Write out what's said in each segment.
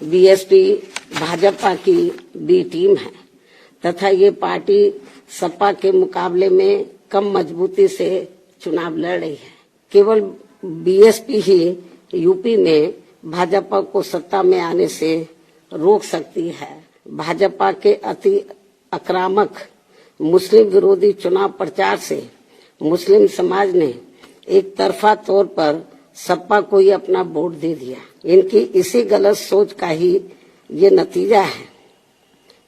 BSP Bhajpa की B team है तथा ये पार्टी सपा के मुकाबले में कम मजबूती से चुनाव लड़ रही है। केवल बीएसपी ही यूपी में भाजपा को सत्ता में आने से रोक सकती है। भाजपा के अति आक्रामक मुस्लिम विरोधी चुनाव प्रचार से मुस्लिम समाज ने एक तरफा तौर पर सपा को ही अपना वोट दे दिया। इनकी इसी गलत सोच का ही ये नतीजा है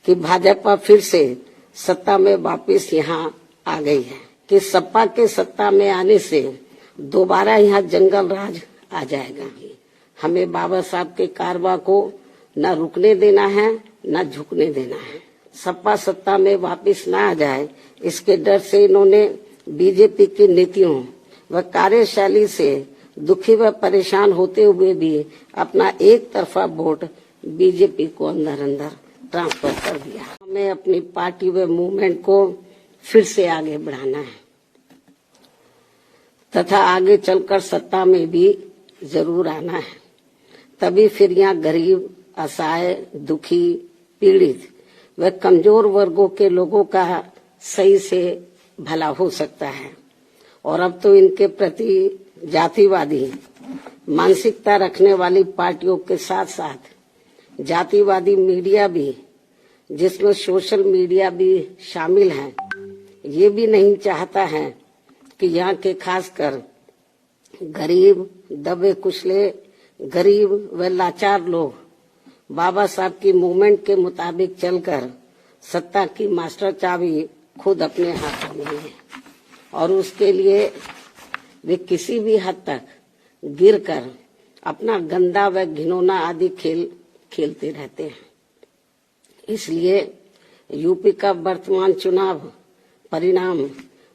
कि भाजपा फिर से सत्ता में वापस यहाँ आ गई है कि सपा के सत्ता में आने से दोबारा यहाँ जंगल राज आ जाएगा। हमें बाबा साहब के कारवा को न रुकने देना है न झुकने देना है। सपा सत्ता में वापस न आ जाए इसके डर से इन्होंने बीजेपी की नीतियों व कार्यशैली से दुखी व परेशान होते हुए भी अपना एक तरफा वोट बीजेपी को अंदर अंदर ट्रांसफर कर दिया। हमें अपनी पार्टी व मूवमेंट को फिर से आगे बढ़ाना है तथा आगे चलकर सत्ता में भी जरूर आना है। तभी फिर यहाँ गरीब, असहाय, दुखी, पीड़ित व कमजोर वर्गों के लोगों का सही से भला हो सकता है। और अब तो इनके प्रति जातिवादी मानसिकता रखने वाली पार्टियों के साथ साथ जातिवादी मीडिया भी, जिसमें सोशल मीडिया भी शामिल है, ये भी नहीं चाहता है कि यहाँ के खासकर गरीब, दबे कुचले, गरीब व लाचार लोग बाबा साहब की मूवमेंट के मुताबिक चलकर सत्ता की मास्टर चाबी खुद अपने हाथों में है और उसके लिए वे किसी भी हद तक गिरकर अपना गंदा व घिनौना आदि खेल खेलते रहते हैं। इसलिए यूपी का वर्तमान चुनाव परिणाम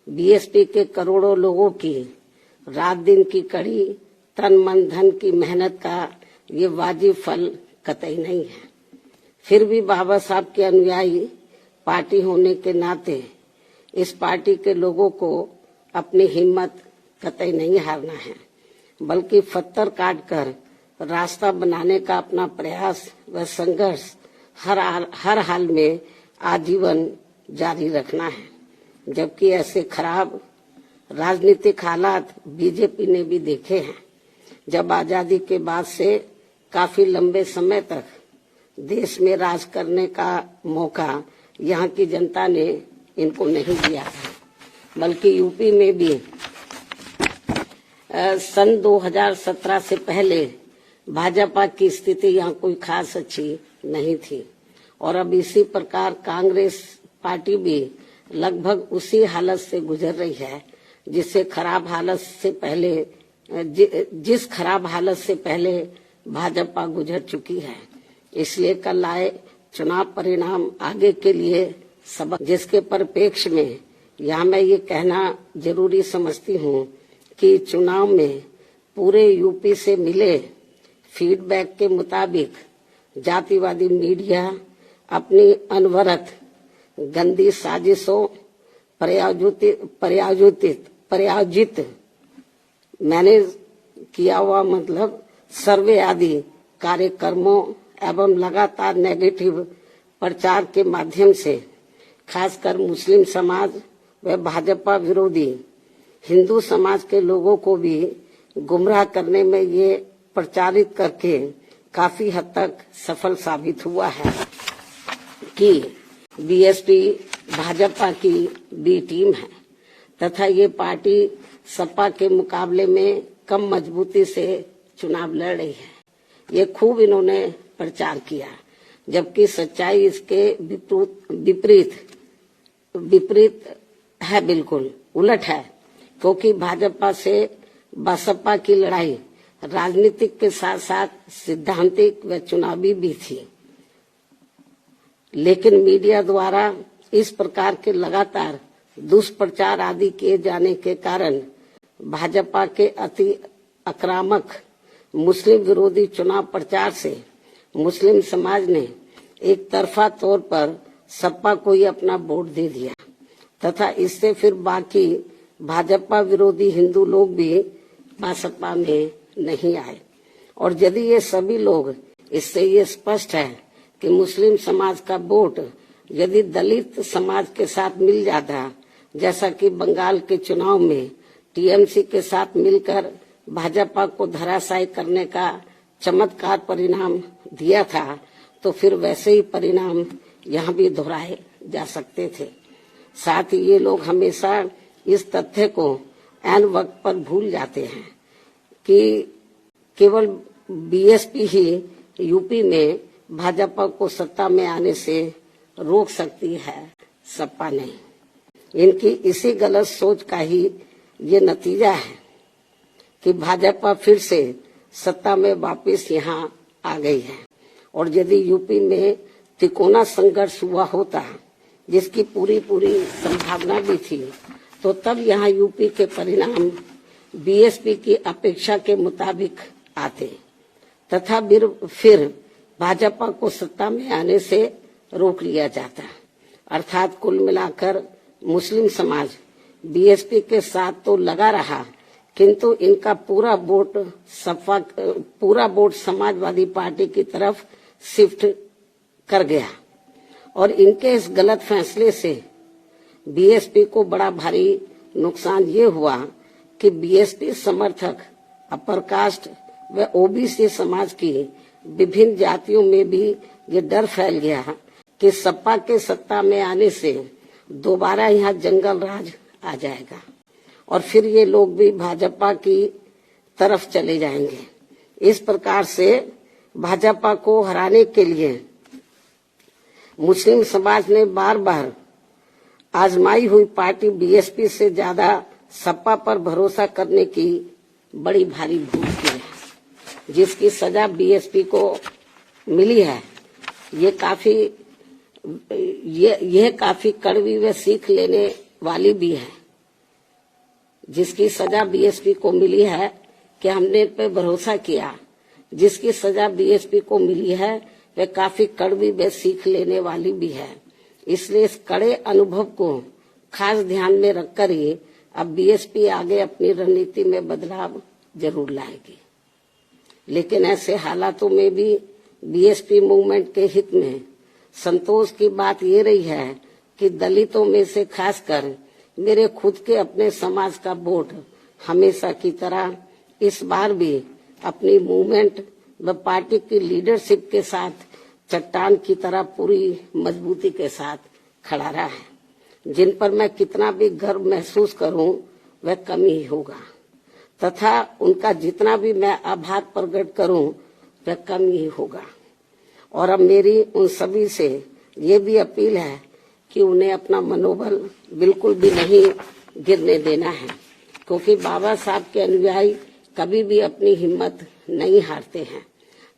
बीएसपी के करोड़ों लोगों की रात दिन की कड़ी तन मन धन की मेहनत का ये वाजिब फल कतई नहीं है। फिर भी बाबा साहब के अनुयायी पार्टी होने के नाते इस पार्टी के लोगों को अपनी हिम्मत कतई नहीं हारना है, बल्कि पत्थर काटकर रास्ता बनाने का अपना प्रयास व संघर्ष हर हाल में आजीवन जारी रखना है। जबकि ऐसे खराब राजनीतिक हालात बीजेपी ने भी देखे हैं, जब आजादी के बाद से काफी लंबे समय तक देश में राज करने का मौका यहाँ की जनता ने इनको नहीं दिया था, बल्कि यूपी में भी सन 2017 से पहले भाजपा की स्थिति यहाँ कोई खास अच्छी नहीं थी। और अब इसी प्रकार कांग्रेस पार्टी भी लगभग उसी हालत से गुजर रही है जिस खराब हालत से पहले भाजपा गुजर चुकी है। इसलिए कल आए चुनाव परिणाम आगे के लिए सबक, जिसके परिप्रेक्ष्य में यहाँ मैं ये कहना जरूरी समझती हूँ कि चुनाव में पूरे यूपी से मिले फीडबैक के मुताबिक जातिवादी मीडिया अपनी अनवरत गंदी साजिशों प्रायोजित मैनेज किया हुआ सर्वे आदि कार्यक्रमों एवं लगातार नेगेटिव प्रचार के माध्यम से खासकर मुस्लिम समाज व भाजपा विरोधी हिंदू समाज के लोगों को भी गुमराह करने में ये प्रचारित करके काफी हद तक सफल साबित हुआ है कि बीएसपी भाजपा की बी टीम है तथा ये पार्टी सपा के मुकाबले में कम मजबूती से चुनाव लड़ रही है। ये खूब इन्होंने प्रचार किया, जबकि सच्चाई इसके विपरीत है, बिल्कुल उलट है। क्योंकि भाजपा से बसपा की लड़ाई राजनीतिक के साथ साथ सिद्धांतिक व चुनावी भी थी, लेकिन मीडिया द्वारा इस प्रकार के लगातार दुष्प्रचार आदि किए जाने के कारण भाजपा के अति आक्रामक मुस्लिम विरोधी चुनाव प्रचार से मुस्लिम समाज ने एक तरफा तौर पर सपा को ही अपना वोट दे दिया तथा इससे फिर बाकी भाजपा विरोधी हिंदू लोग भी बसपा में नहीं आए। और यदि ये सभी लोग इससे ये स्पष्ट है कि मुस्लिम समाज का वोट यदि दलित समाज के साथ मिल जाता, जैसा कि बंगाल के चुनाव में टीएमसी के साथ मिलकर भाजपा को धराशायी करने का चमत्कार परिणाम दिया था, तो फिर वैसे ही परिणाम यहाँ भी दोहराए जा सकते थे। साथ ही ये लोग हमेशा इस तथ्य को ऐन वक्त पर भूल जाते हैं कि केवल बीएसपी ही यूपी में भाजपा को सत्ता में आने से रोक सकती है, सपा नहीं। इनकी इसी गलत सोच का ही ये नतीजा है कि भाजपा फिर से सत्ता में वापस यहाँ आ गई है। और यदि यूपी में तिकोना संघर्ष हुआ होता, जिसकी पूरी संभावना भी थी, तो तब यहाँ यूपी के परिणाम बीएसपी की अपेक्षा के मुताबिक आते तथा फिर भाजपा को सत्ता में आने से रोक लिया जाता। अर्थात कुल मिलाकर मुस्लिम समाज बीएसपी के साथ तो लगा रहा, किंतु इनका पूरा वोट समाजवादी पार्टी की तरफ शिफ्ट कर गया। और इनके इस गलत फैसले से बीएसपी को बड़ा भारी नुकसान ये हुआ कि बीएसपी समर्थक अपर कास्ट व ओबीसी समाज की विभिन्न जातियों में भी ये डर फैल गया कि सपा के सत्ता में आने से दोबारा यहाँ जंगल राज आ जाएगा और फिर ये लोग भी भाजपा की तरफ चले जाएंगे। इस प्रकार से भाजपा को हराने के लिए मुस्लिम समाज ने बार बार आजमाई हुई पार्टी बीएसपी से ज्यादा सपा पर भरोसा करने की बड़ी भारी भूल की है, जिसकी सजा बीएसपी को मिली है। यह काफी कड़वी व सीख लेने वाली भी है। जिसकी सजा बीएसपी को मिली है कि हमने पे भरोसा किया, जिसकी सजा बीएसपी को मिली है वह काफी कड़वी व सीख लेने वाली भी है। इसलिए इस कड़े अनुभव को खास ध्यान में रखकर ही अब बीएसपी आगे अपनी रणनीति में बदलाव जरूर लाएगी। लेकिन ऐसे हालातों में भी बीएसपी मूवमेंट के हित में संतोष की बात ये रही है कि दलितों में से खासकर मेरे खुद के अपने समाज का वोट हमेशा की तरह इस बार भी अपनी मूवमेंट व पार्टी की लीडरशिप के साथ चट्टान की तरह पूरी मजबूती के साथ खड़ा रहा है। जिन पर मैं कितना भी गर्व महसूस करूं वह कम ही होगा तथा उनका जितना भी मैं आभार प्रकट करूं वह कम ही होगा। और अब मेरी उन सभी से ये भी अपील है कि उन्हें अपना मनोबल बिल्कुल भी नहीं गिरने देना है, क्योंकि बाबा साहब के अनुयायी कभी भी अपनी हिम्मत नहीं हारते हैं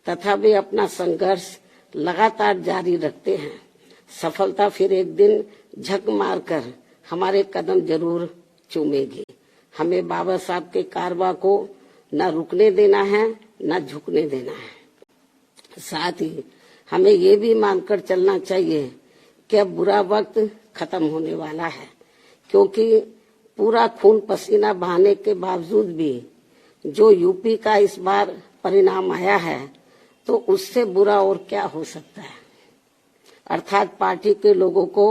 तथा वे अपना संघर्ष लगातार जारी रखते हैं। सफलता फिर एक दिन झक मारकर हमारे कदम जरूर चूमेगी। हमें बाबा साहब के कारवां को न रुकने देना है न झुकने देना है। साथ ही हमें ये भी मानकर चलना चाहिए कि अब बुरा वक्त खत्म होने वाला है, क्योंकि पूरा खून पसीना बहाने के बावजूद भी जो यूपी का इस बार परिणाम आया है, तो उससे बुरा और क्या हो सकता है। अर्थात पार्टी के लोगों को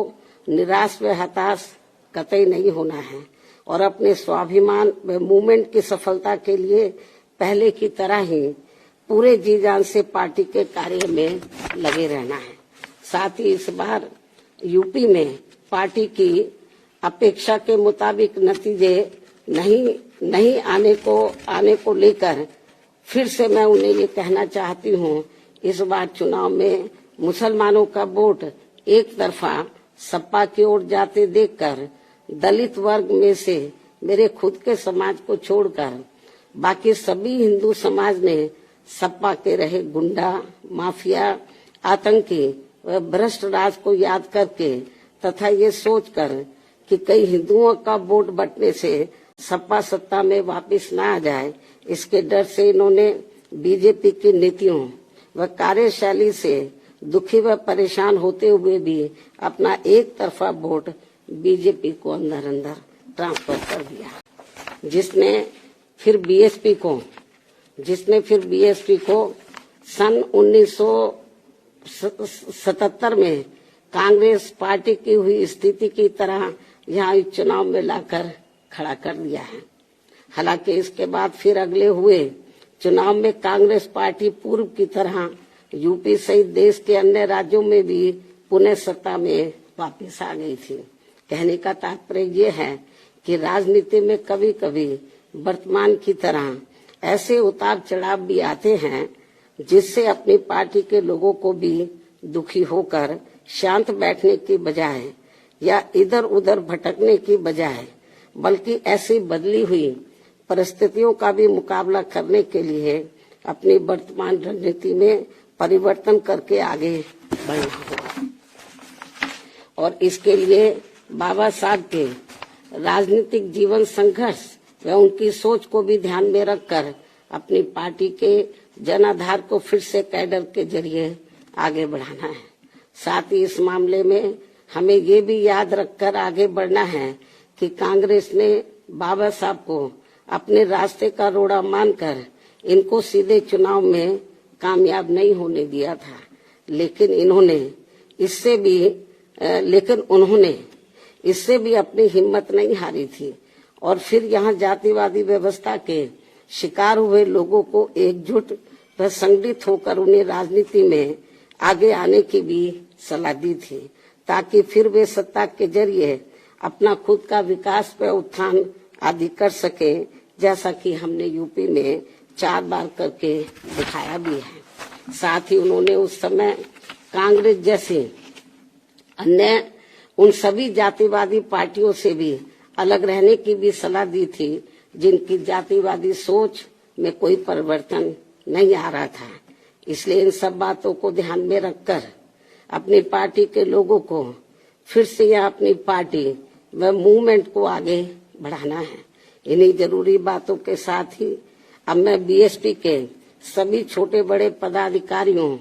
निराश व हताश कतई नहीं होना है और अपने स्वाभिमान व मूवमेंट की सफलता के लिए पहले की तरह ही पूरे जी जान से पार्टी के कार्य में लगे रहना है। साथ ही इस बार यूपी में पार्टी की अपेक्षा के मुताबिक नतीजे नहीं आने को लेकर फिर से मैं उन्हें ये कहना चाहती हूँ, इस बार चुनाव में मुसलमानों का वोट एक तरफा सपा की ओर जाते देखकर दलित वर्ग में से मेरे खुद के समाज को छोड़कर बाकी सभी हिंदू समाज ने सपा के रहे गुंडा, माफिया, आतंकी व भ्रष्ट राज को याद करके तथा ये सोचकर कि कई हिंदुओं का वोट बंटने से सपा सत्ता में वापस न आ जाए, इसके डर से इन्होंने बीजेपी की नीतियों व कार्यशैली से दुखी व परेशान होते हुए भी अपना एक तरफा वोट बीजेपी को अंदर ट्रांसफर कर दिया, जिसने फिर बीएसपी को सन 1977 में कांग्रेस पार्टी की हुई स्थिति की तरह यहाँ चुनाव में लाकर खड़ा कर दिया है। हालांकि इसके बाद फिर अगले हुए चुनाव में कांग्रेस पार्टी पूर्व की तरह यूपी सहित देश के अन्य राज्यों में भी पुनः सत्ता में वापस आ गई थी। कहने का तात्पर्य ये है कि राजनीति में कभी कभी वर्तमान की तरह ऐसे उतार चढ़ाव भी आते हैं जिससे अपनी पार्टी के लोगों को भी दुखी होकर शांत बैठने की बजाय या इधर उधर भटकने की बजाय बल्कि ऐसी बदली हुई परिस्थितियों का भी मुकाबला करने के लिए अपनी वर्तमान रणनीति में परिवर्तन करके आगे बढ़ना होगा। और इसके लिए बाबा साहब के राजनीतिक जीवन संघर्ष व उनकी सोच को भी ध्यान में रखकर अपनी पार्टी के जनाधार को फिर से कैडर के जरिए आगे बढ़ाना है। साथ ही इस मामले में हमें ये भी याद रखकर आगे बढ़ना है कि कांग्रेस ने बाबा साहब को अपने रास्ते का रोड़ा मानकर इनको सीधे चुनाव में कामयाब नहीं होने दिया था, लेकिन उन्होंने इससे भी अपनी हिम्मत नहीं हारी थी और फिर यहाँ जातिवादी व्यवस्था के शिकार हुए लोगों को एकजुट व संगठित होकर उन्हें राजनीति में आगे आने की भी सलाह दी थी, ताकि फिर वे सत्ता के जरिए अपना खुद का विकास व उत्थान आदि कर सके, जैसा कि हमने यूपी में 4 बार करके दिखाया भी है। साथ ही उन्होंने उस समय कांग्रेस जैसी अन्य उन सभी जातिवादी पार्टियों से भी अलग रहने की भी सलाह दी थी जिनकी जातिवादी सोच में कोई परिवर्तन नहीं आ रहा था। इसलिए इन सब बातों को ध्यान में रखकर अपनी पार्टी के लोगों को फिर से यह अपनी पार्टी व मूवमेंट को आगे बढ़ाना है। इन्हीं जरूरी बातों के साथ ही अब मैं बीएसपी के सभी छोटे बड़े पदाधिकारियों,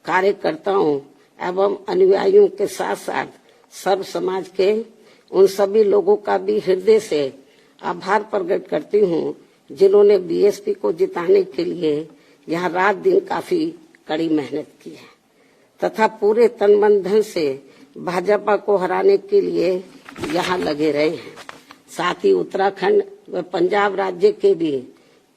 कार्यकर्ताओं एवं अनुयायियों के साथ साथ सर्व समाज के उन सभी लोगों का भी हृदय से आभार प्रकट करती हूँ जिन्होंने बीएसपी को जिताने के लिए यहाँ रात दिन काफी कड़ी मेहनत की है तथा पूरे तन मन धन से भाजपा को हराने के लिए यहाँ लगे रहे हैं। साथ ही उत्तराखंड व पंजाब राज्य के भी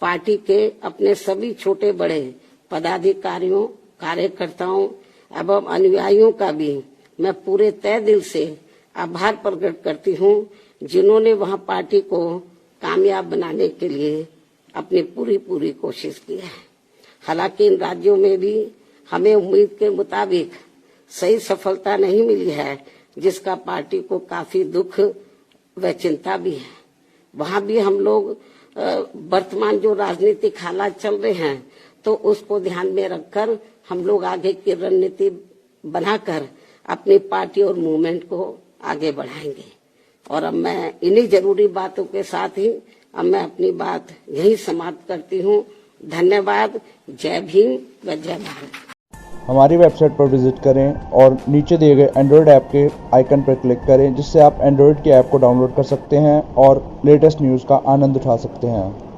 पार्टी के अपने सभी छोटे बड़े पदाधिकारियों, कार्यकर्ताओं एवं अनुयायियों का भी मैं पूरे तय दिल से आभार प्रकट करती हूँ जिन्होंने वहाँ पार्टी को कामयाब बनाने के लिए अपनी पूरी कोशिश की है। हालांकि इन राज्यों में भी हमें उम्मीद के मुताबिक सही सफलता नहीं मिली है, जिसका पार्टी को काफी दुख व चिंता भी है। वहाँ भी हम लोग वर्तमान जो राजनीतिक हालात चल रहे हैं तो उसको ध्यान में रखकर हम लोग आगे की रणनीति बनाकर अपनी पार्टी और मूवमेंट को आगे बढ़ाएंगे। और अब मैं इन्हीं जरूरी बातों के साथ ही अब मैं अपनी बात यही समाप्त करती हूँ। धन्यवाद। जय भीम व जय भारत। हमारी वेबसाइट पर विजिट करें और नीचे दिए गए एंड्रॉयड ऐप के आइकन पर क्लिक करें, जिससे आप एंड्रॉयड की ऐप को डाउनलोड कर सकते हैं और लेटेस्ट न्यूज़ का आनंद उठा सकते हैं।